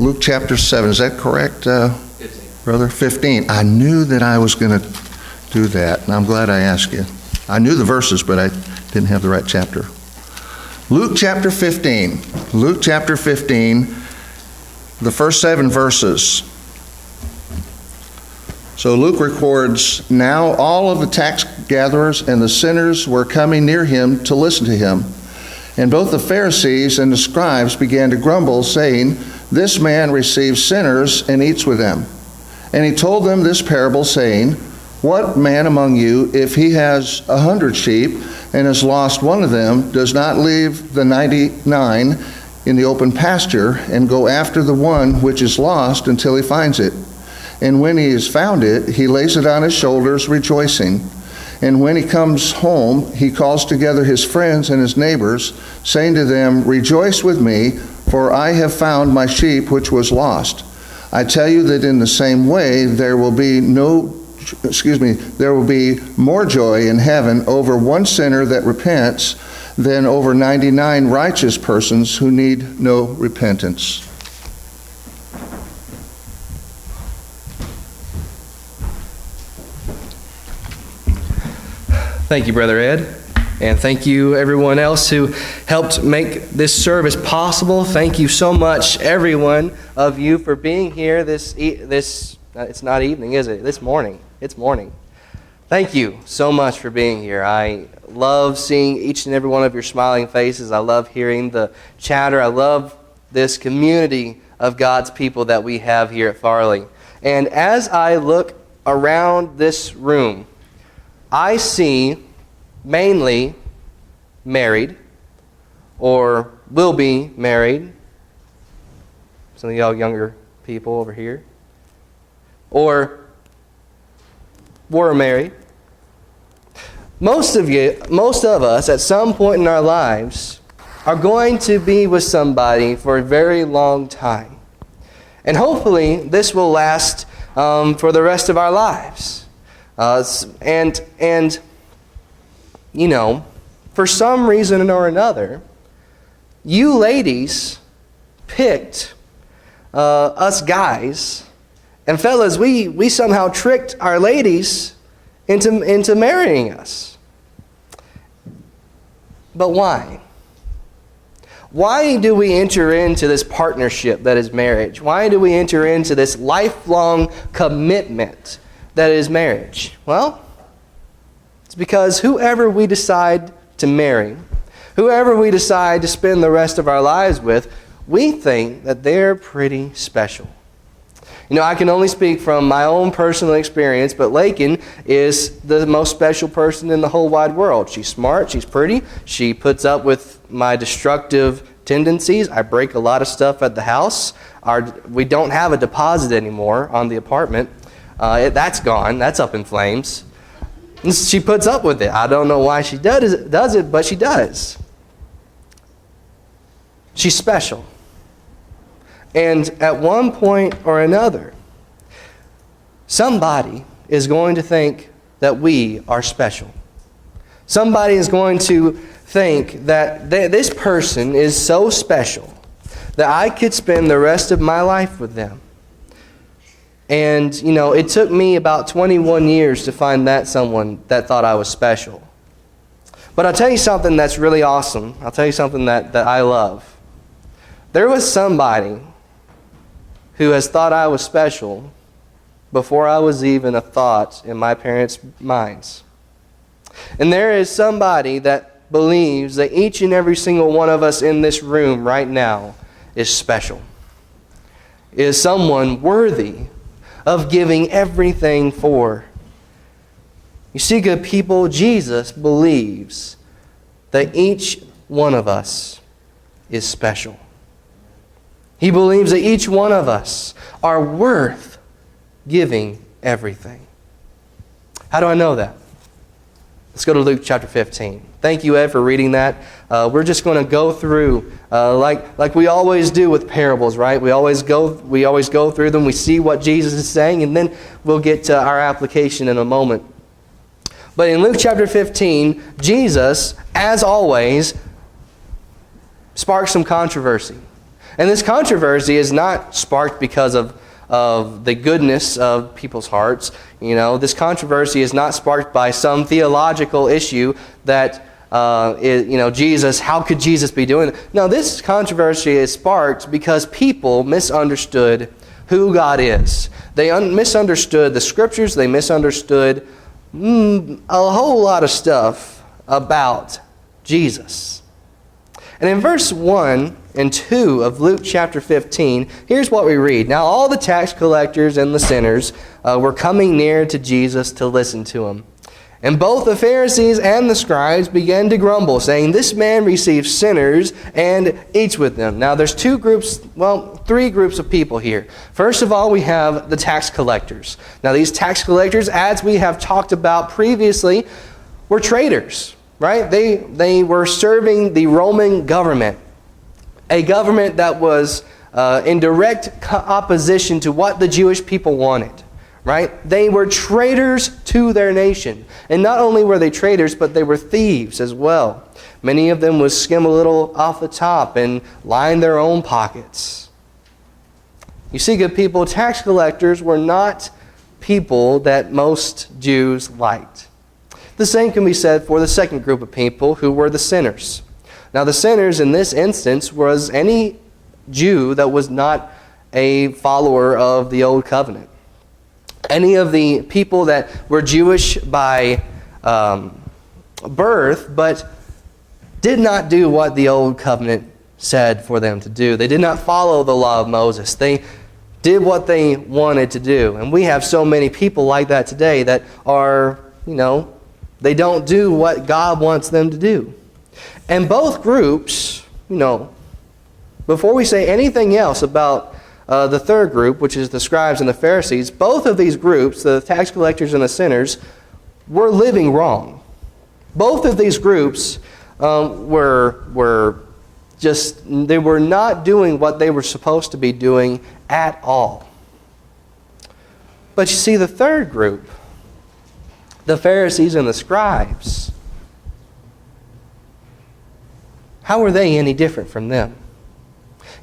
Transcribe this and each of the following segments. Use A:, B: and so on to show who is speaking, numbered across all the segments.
A: Luke chapter 7. Is that correct,
B: 15.
A: brother? 15. I knew that I was going to do that, and I'm glad I asked you. I knew the verses, but I didn't have the right chapter. Luke chapter 15. Luke chapter 15, the first 7 verses. So Luke records, "Now all of the tax gatherers and the sinners were coming near him to listen to him. And both the Pharisees and the scribes began to grumble, saying, 'This man receives sinners and eats with them.' And he told them this parable, saying, 'What man among you, if he has 100 sheep and has lost one of them, does not leave the 99 in the open pasture and go after the one which is lost until he finds it? And when he has found it, he lays it on his shoulders, rejoicing. And when he comes home, he calls together his friends and his neighbors, saying to them, Rejoice with me, for I have found my sheep which was lost. I tell you that in the same way there will be more joy in heaven over one sinner that repents than over 99 righteous persons who need no repentance.'"
B: Thank you, Brother Ed. And thank you, everyone else who helped make this service possible. Thank you so much, everyone of you, for being here this it's not evening, is it? This morning. It's morning. Thank you so much for being here. I love seeing each and every one of your smiling faces. I love hearing the chatter. I love this community of God's people that we have here at Farley. And as I look around this room, I see mainly married or will be married. Some of y'all younger people over here. Or were married. Most of us at some point in our lives are going to be with somebody for a very long time. And hopefully this will last for the rest of our lives. And you know, for some reason or another, you ladies picked us guys, and fellas, we somehow tricked our ladies into marrying us. But why? Why do we enter into this partnership that is marriage? Why do we enter into this lifelong commitment that is marriage? Well, it's because whoever we decide to marry, whoever we decide to spend the rest of our lives with, we think that they're pretty special. You know, I can only speak from my own personal experience, but Lakin is the most special person in the whole wide world. She's smart, she's pretty, she puts up with my destructive tendencies. I break a lot of stuff at the house. We don't have a deposit anymore on the apartment. That's gone. That's up in flames. And she puts up with it. I don't know why she does it, but she does. She's special. And at one point or another, somebody is going to think that we are special. Somebody is going to think that this person is so special that I could spend the rest of my life with them. And, you know, it took me about 21 years to find someone that thought I was special. But I'll tell you something that's really awesome. I'll tell you something that I love. There was somebody who has thought I was special before I was even a thought in my parents' minds. And there is somebody that believes that each and every single one of us in this room right now is special. Is someone worthy of giving everything for. You see, good people, Jesus believes that each one of us is special. He believes that each one of us are worth giving everything. How do I know that? Let's go to Luke chapter 15. Thank you, Ed, for reading that. We're just going to go through like we always do with parables, right? We always go through them. We see what Jesus is saying, and then we'll get to our application in a moment. But in Luke chapter 15, Jesus, as always, sparks some controversy. And this controversy is not sparked because of the goodness of people's hearts. This controversy is not sparked by some theological issue that, Jesus, how could Jesus be doing it? No, this controversy is sparked because people misunderstood who God is. They misunderstood the Scriptures. They misunderstood a whole lot of stuff about Jesus. And in verse 1 and 2 of Luke chapter 15, here's what we read. Now all the tax collectors and the sinners were coming near to Jesus to listen to him. And both the Pharisees and the scribes began to grumble, saying, "This man receives sinners and eats with them." Now there's three groups of people here. First of all, we have the tax collectors. Now these tax collectors, as we have talked about previously, were traitors, right? They were serving the Roman government, a government that was in direct opposition to what the Jewish people wanted. Right? They were traitors to their nation. And not only were they traitors, but they were thieves as well. Many of them would skim a little off the top and line their own pockets. You see, good people, tax collectors were not people that most Jews liked. The same can be said for the second group of people, who were the sinners. Now, the sinners in this instance was any Jew that was not a follower of the Old Covenant. Any of the people that were Jewish by birth, but did not do what the Old Covenant said for them to do. They did not follow the law of Moses. They did what they wanted to do. And we have so many people like that today that are, they don't do what God wants them to do. And both groups, before we say anything else about the third group, which is the scribes and the Pharisees, both of these groups, the tax collectors and the sinners, were living wrong. Both of these groups were not doing what they were supposed to be doing at all. But you see, the third group, the Pharisees and the scribes, how were they any different from them?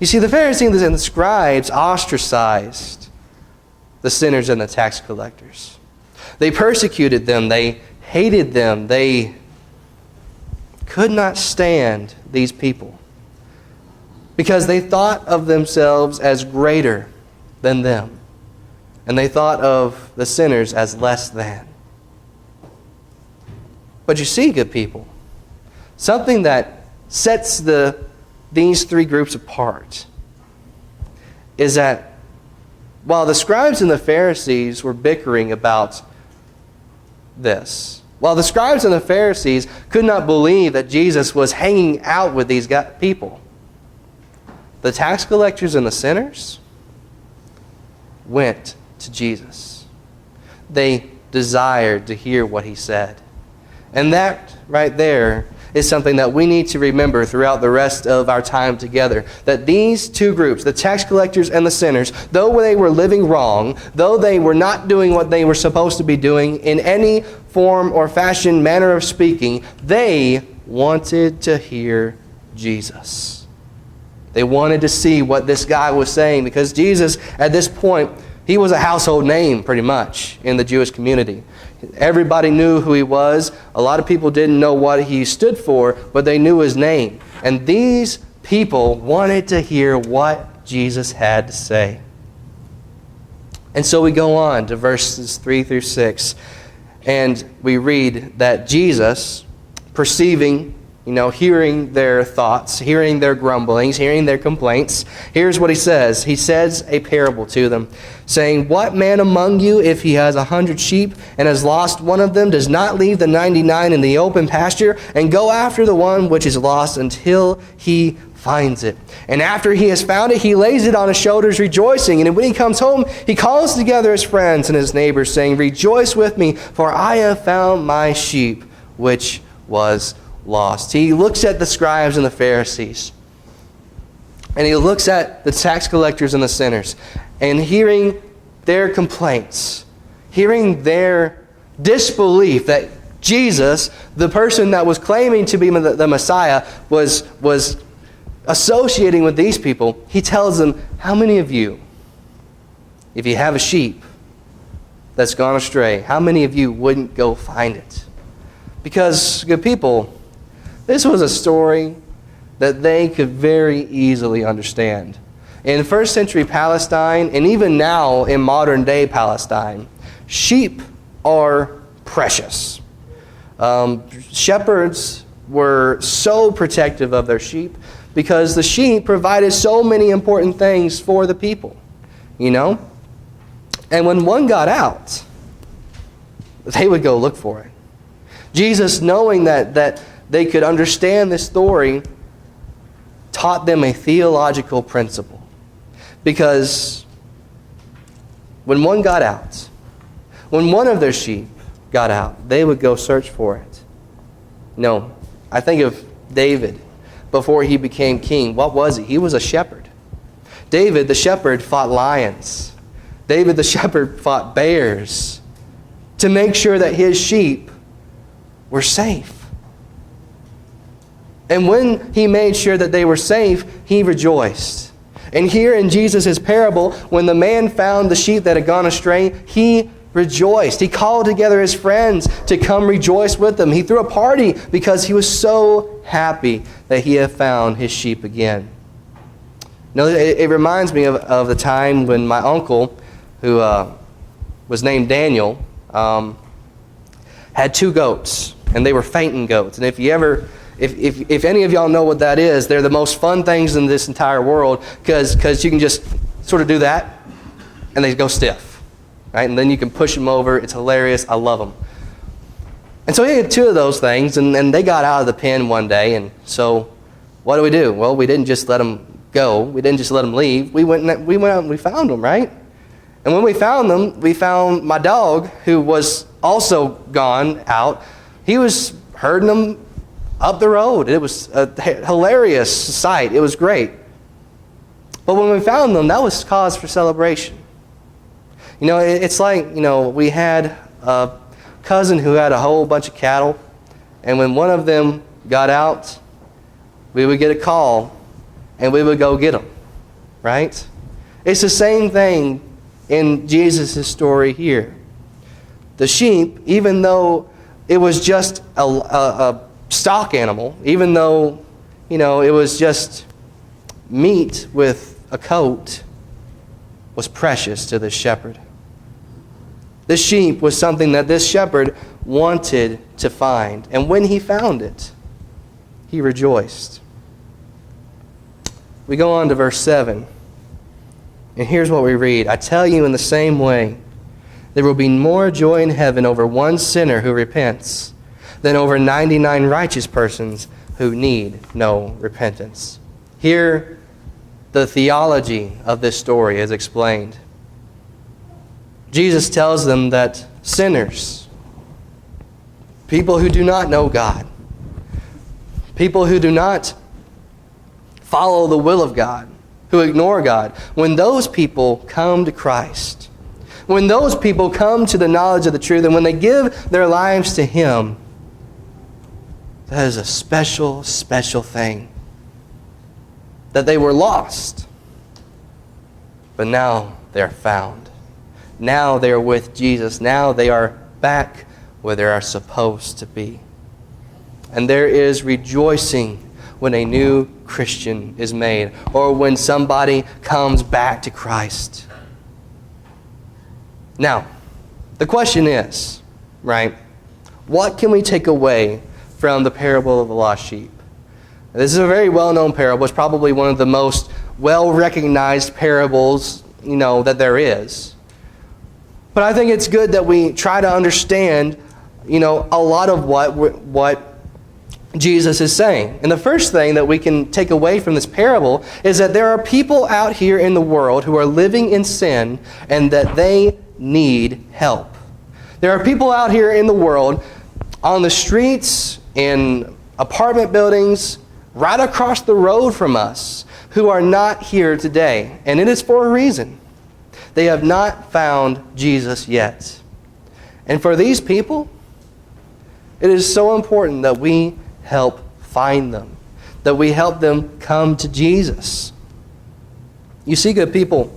B: You see, the Pharisees and the scribes ostracized the sinners and the tax collectors. They persecuted them. They hated them. They could not stand these people because they thought of themselves as greater than them, and they thought of the sinners as less than. But you see, good people, something that sets these three groups apart is that while the scribes and the Pharisees were bickering about this, while the scribes and the Pharisees could not believe that Jesus was hanging out with these people, the tax collectors and the sinners went to Jesus. They desired to hear what he said. And that right there is something that we need to remember throughout the rest of our time together. That these two groups, the tax collectors and the sinners, though they were living wrong, though they were not doing what they were supposed to be doing in any form or fashion, manner of speaking, they wanted to hear Jesus. They wanted to see what this guy was saying, because Jesus, at this point, he was a household name pretty much in the Jewish community. Everybody knew who he was. A lot of people didn't know what he stood for, but they knew his name. And these people wanted to hear what Jesus had to say. And so we go on to verses 3 through 6, and we read that Jesus, perceiving, hearing their thoughts, hearing their grumblings, hearing their complaints, here's what he says. He says a parable to them, saying, "What man among you, if he has 100 sheep and has lost one of them, does not leave the 99 in the open pasture and go after the one which is lost until he finds it? And after he has found it, he lays it on his shoulders, rejoicing. And when he comes home, he calls together his friends and his neighbors, saying, 'Rejoice with me, for I have found my sheep, which was lost.'" He looks at the scribes and the Pharisees, and he looks at the tax collectors and the sinners, and hearing their complaints, hearing their disbelief that Jesus, the person that was claiming to be the Messiah, was associating with these people, he tells them, how many of you, if you have a sheep that's gone astray, how many of you wouldn't go find it? Because, good people, this was a story that they could very easily understand. In first century Palestine, and even now in modern day Palestine, sheep are precious. Shepherds were so protective of their sheep because the sheep provided so many important things for the people, you know? And when one got out, they would go look for it. Jesus, knowing that they could understand this story, taught them a theological principle. Because when one got out, when one of their sheep got out, they would go search for it. No, I think of David before he became king. What was he? He was a shepherd. David, the shepherd, fought lions. David, the shepherd, fought bears to make sure that his sheep were safe. And when he made sure that they were safe, he rejoiced. And here in Jesus' parable, when the man found the sheep that had gone astray, he rejoiced. He called together his friends to come rejoice with him. He threw a party because he was so happy that he had found his sheep again. You know, it reminds me of the time when my uncle, who was named Daniel, had 2 goats, and they were fainting goats. And if any of y'all know what that is, they're the most fun things in this entire world because you can just sort of do that and they go stiff, right? And then you can push them over. It's hilarious. I love them. And so he had 2 of those things, and they got out of the pen one day. And so what do? Well, we didn't just let them go. We didn't just let them leave. We went out and we found them, right? And when we found them, we found my dog, who was also gone out. He was herding them up the road. It was a hilarious sight. It was great. But when we found them, that was cause for celebration. You know, it's like, you know, we had a cousin who had a whole bunch of cattle, and when one of them got out, we would get a call, and we would go get them, right? It's the same thing in Jesus' story here. The sheep, even though it was just a stock animal, even though, you know, it was just meat with a coat, was precious to this shepherd. This sheep was something that this shepherd wanted to find. And when he found it, he rejoiced. We go on to verse 7. And here's what we read. I tell you, in the same way, there will be more joy in heaven over one sinner who repents than over 99 righteous persons who need no repentance. Here, the theology of this story is explained. Jesus tells them that sinners, people who do not know God, people who do not follow the will of God, who ignore God, when those people come to Christ, when those people come to the knowledge of the truth, and when they give their lives to Him, that is a special, special thing. That they were lost, but now they're found. Now they're with Jesus. Now they are back where they are supposed to be. And there is rejoicing when a new Christian is made, or when somebody comes back to Christ. Now, the question is, right, what can we take away from the parable of the lost sheep? This is a very well-known parable. It's probably one of the most well-recognized parables, you know, that there is. But I think it's good that we try to understand, you know, a lot of what Jesus is saying. And the first thing that we can take away from this parable is that there are people out here in the world who are living in sin and that they need help. There are people out here in the world, on the streets, in apartment buildings, right across the road from us, who are not here today. And it is for a reason. They have not found Jesus yet. And for these people, it is so important that we help find them, that we help them come to Jesus. You see, good people,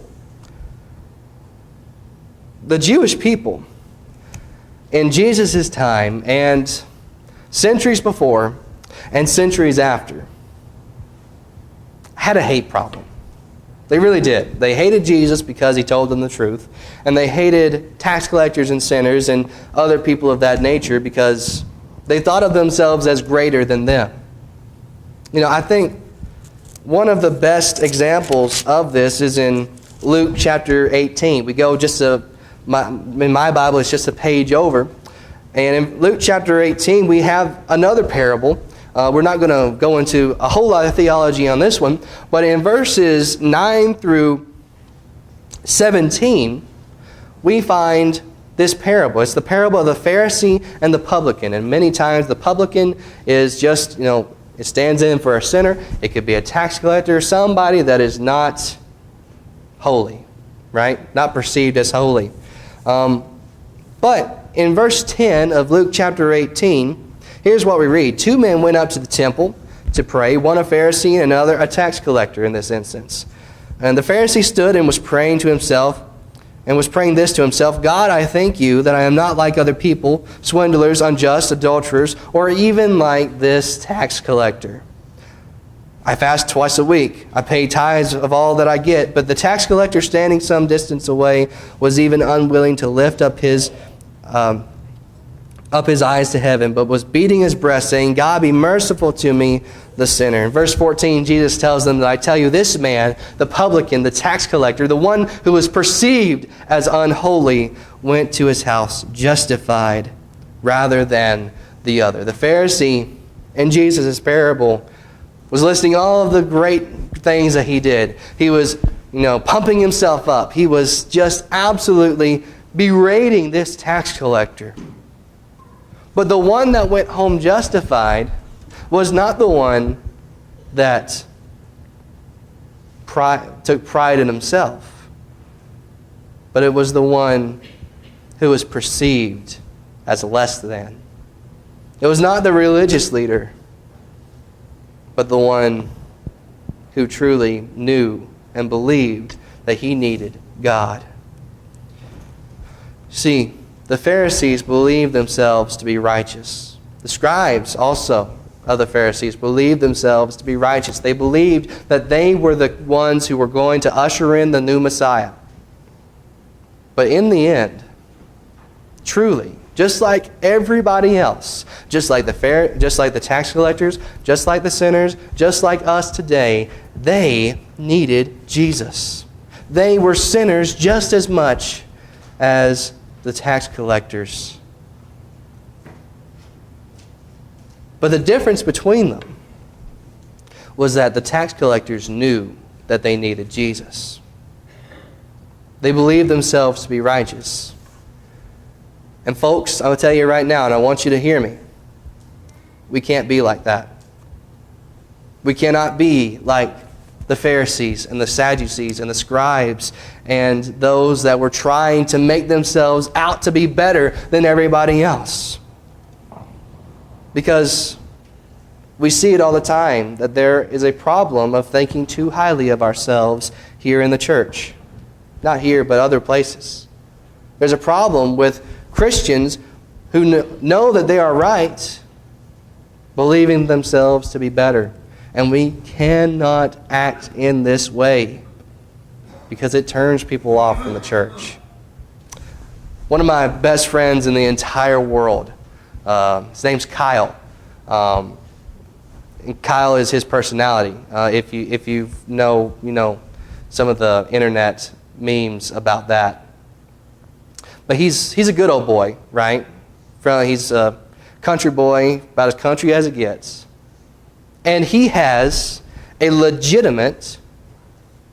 B: the Jewish people in Jesus' time and centuries before and centuries after had a hate problem. They really did. They hated Jesus because he told them the truth, and they hated tax collectors and sinners and other people of that nature because they thought of themselves as greater than them. You know, I think one of the best examples of this is in Luke chapter 18. We go just in my Bible, it's just a page over. And in Luke chapter 18, we have another parable. We're not going to go into a whole lot of theology on this one, but in verses 9 through 17, we find this parable. It's the parable of the Pharisee and the publican. And many times the publican is just, it stands in for a sinner. It could be a tax collector, somebody that is not holy, right? Not perceived as holy. But in verse 10 of Luke chapter 18, here's what we read. 2 men went up to the temple to pray, one a Pharisee and another a tax collector in this instance. And the Pharisee stood and was praying to himself, and was praying this to himself, God, I thank you that I am not like other people, swindlers, unjust, adulterers, or even like this tax collector. I fast twice a week. I pay tithes of all that I get. But the tax collector, standing some distance away, was even unwilling to lift up his eyes to heaven, but was beating his breast, saying, God, be merciful to me, the sinner. In verse 14, Jesus tells them that I tell you, this man, the publican, the tax collector, the one who was perceived as unholy, went to his house justified rather than the other. The Pharisee in Jesus' parable was listing all of the great things that he did. He was, pumping himself up. He was just absolutely berating this tax collector. But the one that went home justified was not the one that took pride in himself, but it was the one who was perceived as less than. It was not the religious leader, but the one who truly knew and believed that he needed God. See, the Pharisees believed themselves to be righteous. The scribes also of the Pharisees believed themselves to be righteous. They believed that they were the ones who were going to usher in the new Messiah. But in the end, truly, just like everybody else, just like the tax collectors, just like the sinners, just like us today, they needed Jesus. They were sinners just as much as the tax collectors. But the difference between them was that the tax collectors knew that they needed Jesus. They believed themselves to be righteous. And folks, I'm going to tell you right now, and I want you to hear me, we can't be like that. We cannot be like the Pharisees and the Sadducees and the scribes and those that were trying to make themselves out to be better than everybody else. Because we see it all the time, that there is a problem of thinking too highly of ourselves here in the church. Not here, but other places. There's a problem with Christians who know that they are right, believing themselves to be better. And we cannot act in this way because it turns people off from the church. One of my best friends in the entire world, his name's Kyle. And Kyle is his personality. If you know some of the internet memes about that. But he's a good old boy, right? He's a country boy, about as country as it gets. And he has a legitimate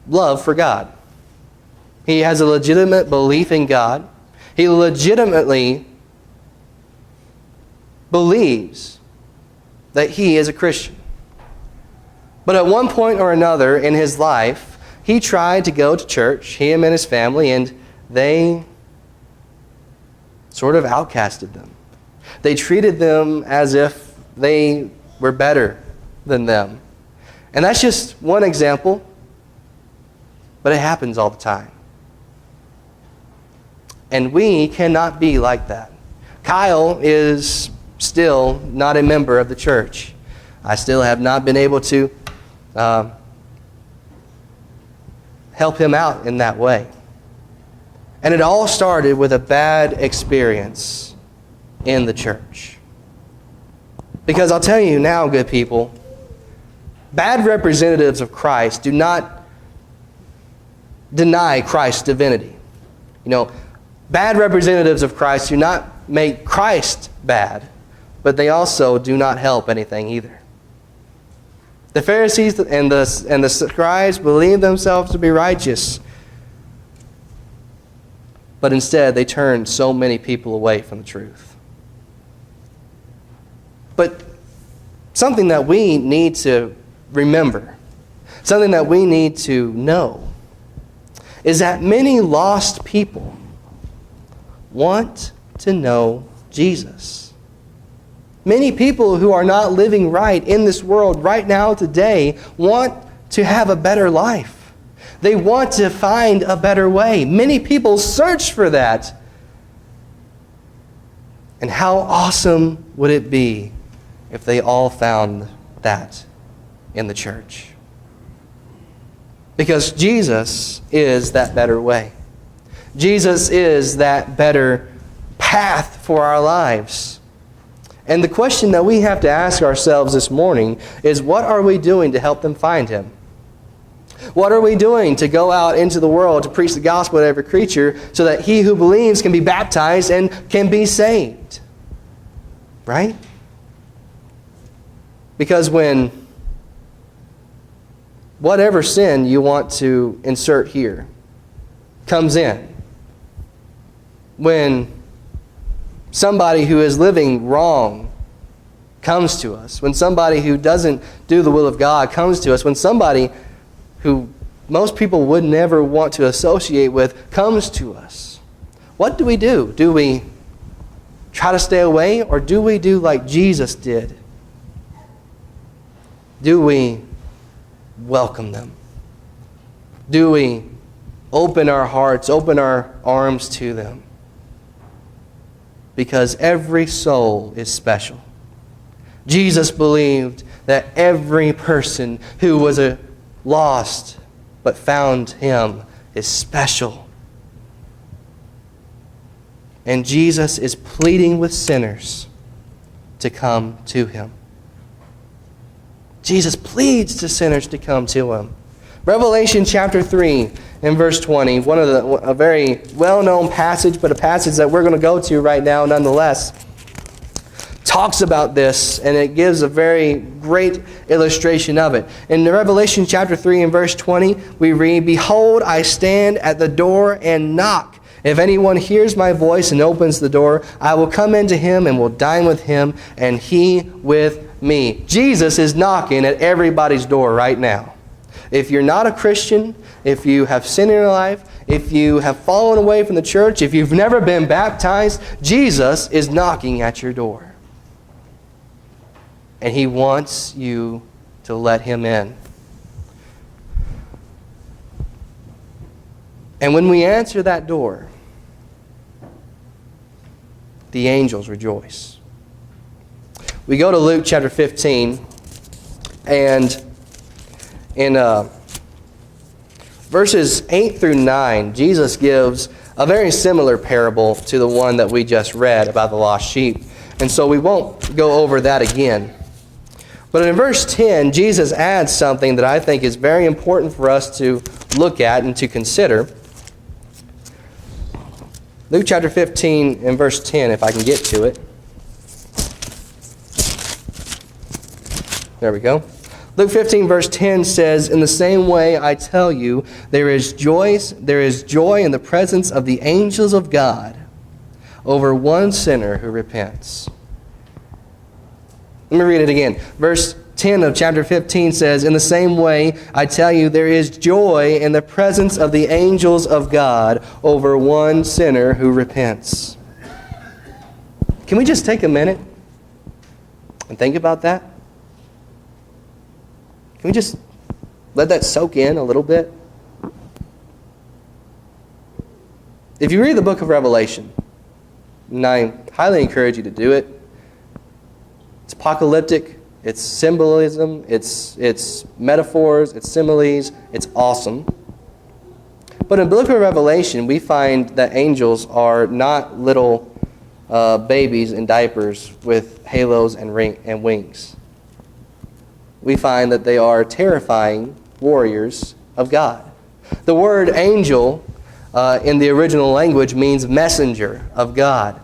B: love for God. He has a legitimate belief in God. He legitimately believes that he is a Christian. But at one point or another in his life, he tried to go to church, him and his family, and they sort of outcasted them. They treated them as if they were better than them. And that's just one example, but it happens all the time. And we cannot be like that. Kyle is still not a member of the church. I still have not been able to help him out in that way. And it all started with a bad experience in the church. Because I'll tell you now, good people, bad representatives of Christ do not deny Christ's divinity. You know, bad representatives of Christ do not make Christ bad, but they also do not help anything either. The Pharisees and the scribes believed themselves to be righteous, but instead they turned so many people away from the truth. But something that we need to remember, something that we need to know, is that many lost people want to know Jesus. Many people who are not living right in this world right now today want to have a better life. They want to find a better way. Many people search for that. And how awesome would it be if they all found that in the church? Because Jesus is that better way. Jesus is that better path for our lives. And the question that we have to ask ourselves this morning is, what are we doing to help them find Him? What are we doing to go out into the world to preach the gospel to every creature so that he who believes can be baptized and can be saved? Right? Because when whatever sin you want to insert here comes in, when somebody who is living wrong comes to us, when somebody who doesn't do the will of God comes to us, when somebody who most people would never want to associate with comes to us, what do? Do we try to stay away, or do we do like Jesus did? Do we welcome them? Do we open our hearts, open our arms to them? Because every soul is special. Jesus believed that every person who was lost but found Him is special. And Jesus is pleading with sinners to come to Him. Jesus pleads to sinners to come to Him. Revelation chapter 3 and verse 20, a very well-known passage, but a passage that we're going to go to right now nonetheless, talks about this, and it gives a very great illustration of it. In Revelation chapter 3 and verse 20, we read, "Behold, I stand at the door and knock. If anyone hears my voice and opens the door, I will come into him and will dine with him, and he with me." Jesus is knocking at everybody's door right now. If you're not a Christian, if you have sin in your life, if you have fallen away from the church, if you've never been baptized, Jesus is knocking at your door. And He wants you to let Him in. And when we answer that door, the angels rejoice. We go to Luke chapter 15, and in verses 8 through 9, Jesus gives a very similar parable to the one that we just read about the lost sheep. And so we won't go over that again. But in verse 10, Jesus adds something that I think is very important for us to look at and to consider. Luke chapter 15 and verse 10, if I can get to it. There we go. Luke 15 verse 10 says, "In the same way I tell you, there is joy in the presence of the angels of God over one sinner who repents." Let me read it again. Verse 10 of chapter 15 says, "In the same way I tell you, there is joy in the presence of the angels of God over one sinner who repents." Can we just take a minute and think about that? Can we just let that soak in a little bit? If you read the book of Revelation, and I highly encourage you to do it, it's apocalyptic, it's symbolism, it's metaphors, it's similes, it's awesome. But in the book of Revelation, we find that angels are not little babies in diapers with halos and wings. We find that they are terrifying warriors of God. The word angel in the original language means messenger of God.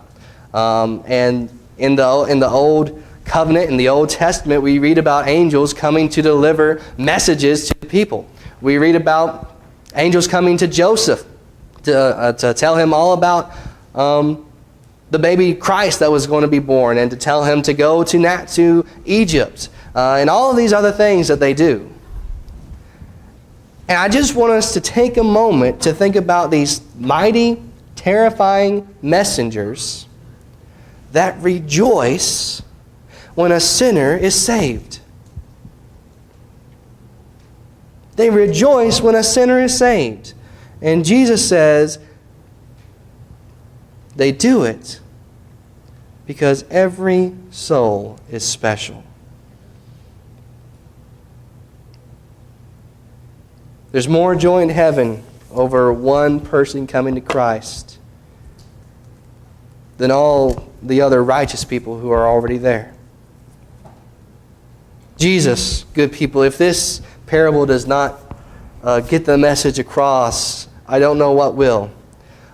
B: And in the Old Covenant, in the Old Testament, we read about angels coming to deliver messages to the people. We read about angels coming to Joseph to tell him all about the baby Christ that was going to be born, and to tell him to go to Egypt, and all of these other things that they do. And I just want us to take a moment to think about these mighty, terrifying messengers that rejoice when a sinner is saved. They rejoice when a sinner is saved. And Jesus says they do it because every soul is special. There's more joy in heaven over one person coming to Christ than all the other righteous people who are already there. Jesus, good people, if this parable does not get the message across, I don't know what will.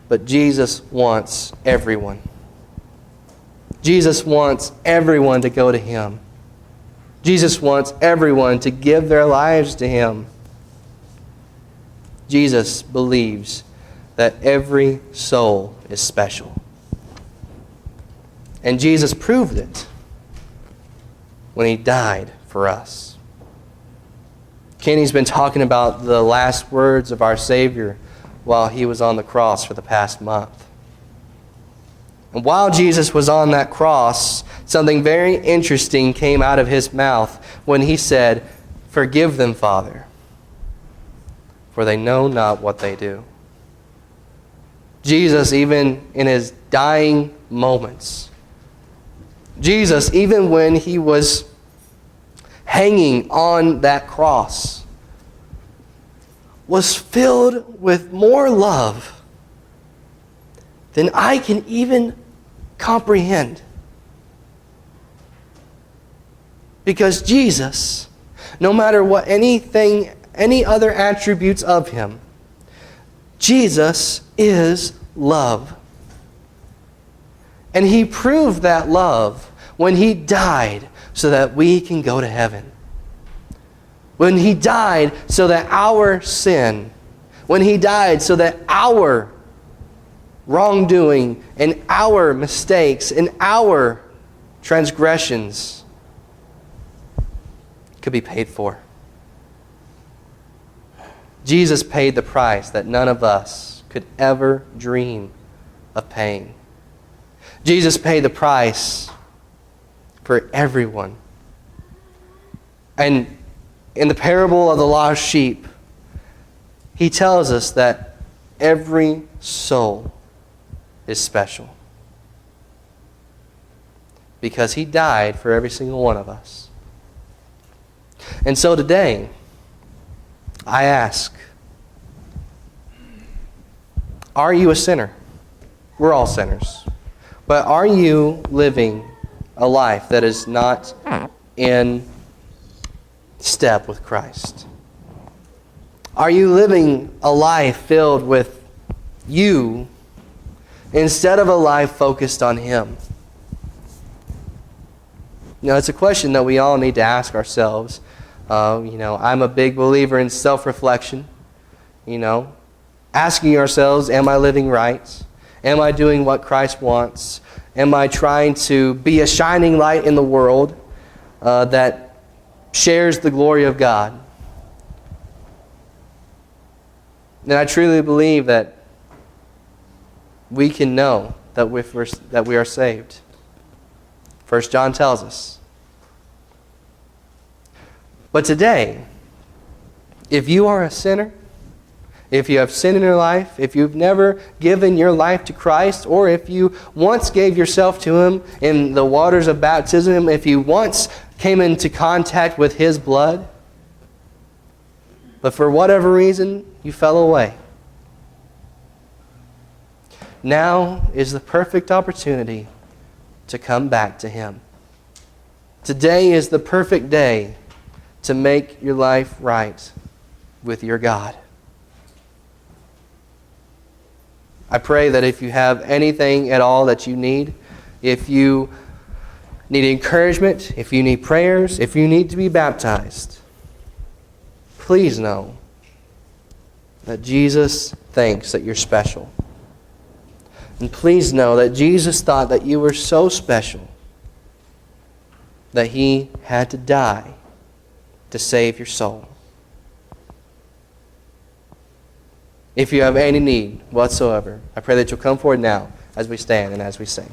B: But Jesus wants everyone. Jesus wants everyone to go to Him. Jesus wants everyone to give their lives to Him. Jesus believes that every soul is special. And Jesus proved it when He died for us. Kenny's been talking about the last words of our Savior while He was on the cross for the past month. And while Jesus was on that cross, something very interesting came out of His mouth when He said, "Forgive them, Father, for they know not what they do." Jesus, even in His dying moments, Jesus, even when He was hanging on that cross, was filled with more love than I can even comprehend. Because Jesus, no matter what any other attributes of Him, Jesus is love. And He proved that love when He died so that we can go to heaven. When He died so that our sin, when He died so that our wrongdoing and our mistakes and our transgressions could be paid for. Jesus paid the price that none of us could ever dream of paying. Jesus paid the price for everyone. And in the parable of the lost sheep, He tells us that every soul is special. Because He died for every single one of us. And so today, I ask, are you a sinner? We're all sinners. But are you living a life that is not in step with Christ? Are you living a life filled with you instead of a life focused on Him? It's a question that we all need to ask ourselves. I'm a big believer in self-reflection. Asking ourselves, am I living right? Am I doing what Christ wants? Am I trying to be a shining light in the world that shares the glory of God? And I truly believe that we can know that we are saved. 1 John tells us. But today, If you are a sinner, if you have sin in your life, if you've never given your life to Christ, or if you once gave yourself to Him in the waters of baptism, if you once came into contact with His blood, but for whatever reason you fell away, now is the perfect opportunity to come back to Him. Today is the perfect day to make your life right with your God. I pray that if you have anything at all that you need, if you need encouragement, if you need prayers, if you need to be baptized, please know that Jesus thinks that you're special. And please know that Jesus thought that you were so special that He had to die to save your soul. If you have any need whatsoever, I pray that you'll come forward now as we stand and as we sing.